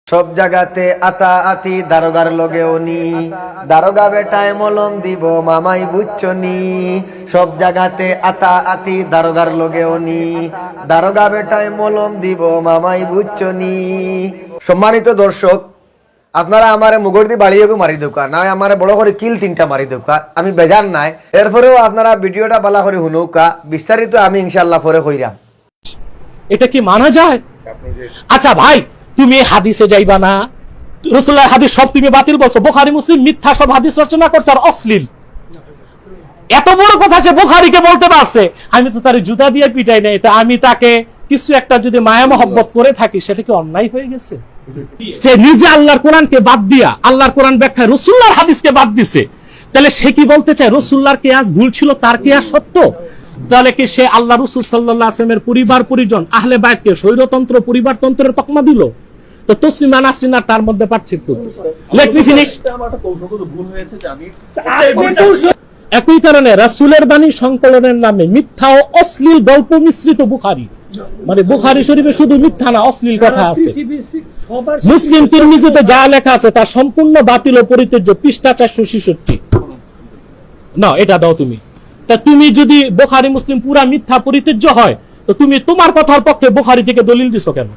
সব জায়গাতে আতা আতি দারোগার লগে উনি, দারোগা বেটায় মলম দিব মামাই বুঝছনি। সব জায়গাতে আতা আতি দারোগার লগে উনি, দারোগা বেটায় মলম দিব মামাই বুঝছনি। সম্মানিত দর্শক, আপনারা আমারে মুগরদি বাড়িয়ে মারি দোকা না, আমারে বড় করে কিল 3টা মারি দোকা, আমি বেজার নাই। এরপরেও আপনারা ভিডিওটা বালা করে শুনুকা, বিস্তারিত আমি ইনশাল্লাহ পরে কইরাম। এটা কি মানা যায়? আচ্ছা ভাই, তুমি হাদিসে যাইবা না? রাসূলুল্লাহর হাদিস সব তুমি বাতিল বলছো। বুখারী মুসলিম মিথ্যা সব হাদিস রচনা করছে আর অশ্লীল। এত বড় কথা যে বুখারীকে বলতে পারছে, আমি তো তার জুতা দিয়ে পিটাই নাই। তা আমি তাকে কিছু একটা যদি মায়া মহব্বত করে থাকি, সেটা কি অন্যায় হয়ে গেছে? সে নিজে আল্লাহর কোরআনকে বাদ দিয়া আল্লাহর কোরআন ব্যাখ্যায় রাসূলুল্লাহর হাদিসকে বাদ দিছে। তাহলে সে কি বলতে চায়? রাসূলুল্লাহর কিয়াস ভুল ছিল, তার কিয়াস সত্য। তাহলে কি সে আল্লাহ রাসূল সাল্লাল্লাহু আলাইহি ওয়াসাল্লামের পরিবার পরিজন আহলে বাইতকে স্বৈরতন্ত্র পরিবারতন্ত্রের তকমা দিল? তো তসলিমা নাসরিন আর তার মধ্যে পার্থক্য। Let me finish. একই কারণে রাসূলের বাণী সংকলনের নামে মিথ্যা ও অশ্লীল গল্প মিশ্রিত বুখারী, মানে বুখারী শরীফে শুধু মিথ্যা না, অশ্লীল কথা আছে। মুসলিম তিরমিজিতে যা লেখা আছে তা সম্পূর্ণ বাতিল ও পরিত্যাজ্য, পৃষ্ঠা 466। না, এটা দাও তুমি। তা তুমি যদি বুখারী মুসলিম পুরা মিথ্যা পরিত্যাজ্য হয়, তো তুমি তোমার কথার পক্ষে বুখারী থেকে দলিল দিছো কেন?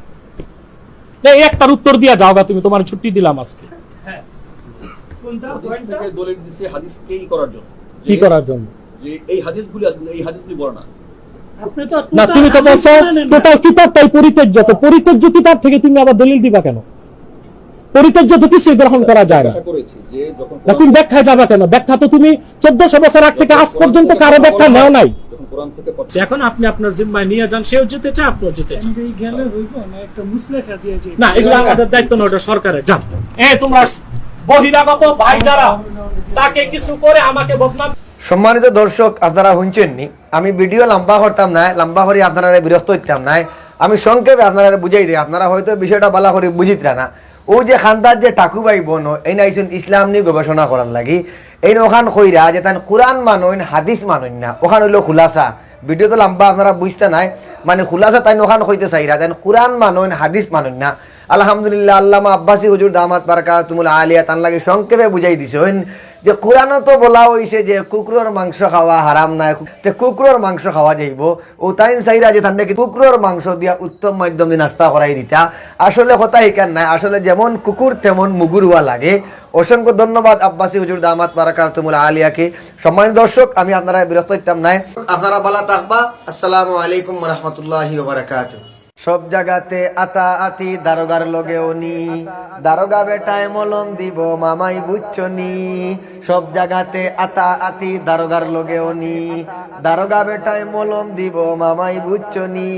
এই একটার উত্তর দিয়া যাওগা তুমি, তোমার ছুটি দিলাম আজকে। হ্যাঁ, হাদিস থেকে দলিল দিছে হাদিসকে করার জন্য। কি করার জন্য? যে এই হাদিসগুলি আছে, এই হাদিসগুলি বড় না। না, তুমি তো বলছো টোটাল কিতাবটাই পরিত্যাজ্য। তো পরিত্যাজ্য কিতাব থেকে তুমি আবার দলিল দিবা কেন? পরিত্যাজ্য তো কিছুই গ্রহণ করা যায় না। না, তুমি ব্যাখ্যা যাবা কেন? ব্যাখ্যা তো তুমি 1400 বছর আগ থেকে আজ পর্যন্ত কারো ব্যাখ্যা নেও নাই। এখন আপনি আপনার জিম্মায় নিয়ে যান, সেও যেতে চায়, আপনিও যেতে চান। না, এগুলো আমাদের দায়িত্ব না, ওটা সরকারের। যান। তোমরা বহিরাগত ভাই যারা, তাকে কিছু করে আমাকে বদনাম। সম্মানিত দর্শক, আপনারা শুনছেননি, আমি ভিডিও লম্বা করতাম না, লম্বা করে আপনারা বিরক্ত হইতাম না। আমি সংক্ষেপে আপনারা বুঝাই দিই, আপনারা হয়তো বিষয়টা বালা করে বুঝিতরা না। ও যে খান্দার যে ঠাকুবাই বোন, এই নাইছেন ইসলাম নিয়ে গবেষণা করার লাগি, এই ওখান কইরা যে তান কোরআন মানইন হাদিস মানইন না, ওখান হইলো খুলাসা। ভিডিও তো লম্বা আপনারা বুঝতে নাই, মানে খুলাসা তাই ওখান কইতে চাইরা তাই কোরআন মানইন হাদিস মানইন না। আলহামদুলিল্লাহ, আল্লামা আব্বাসী হুজুর দামাত বারাকাতুহুল আলিয়া তান লাগে সংক্ষেপে বুঝাই দিছেন যে কোরআনও তো বলা হইছে যে কুকুরের মাংস খাওয়া হারাম নাই, কুকুরের মাংস খাওয়া যাইব। ও তাই চাইরা যে তার নাকি কুকুরের মাংস দিয়া উত্তম মাধ্যম দিয়ে নাস্তা করাই দিতা। আসলে কথা এখান নাই, আসলে যেমন কুকুর তেমন মুগুর হওয়া লাগে। অসংখ্য ধন্যবাদ আব্বাসী হুজুর দামাত বারাকাতুহুল আলিয়াকে। সম্মানিত দর্শক, আমি আপনারা বিরক্ত হইতাম নাই, আপনারা ভালো থাকবা। আসসালামু আলাইকুম ওয়া রাহমাতুল্লাহি ওয়া বারাকাতুহু। সব জায়গাতে আতা আতি দারোগার লগে উনি, দারোগা বেটায় মলম দিব মামাই বুঝছনি। সব জায়গাতে আতা আতি দারোগার লগে উনি, দারোগা বেটায় মলম দিব মামাই বুঝছনি।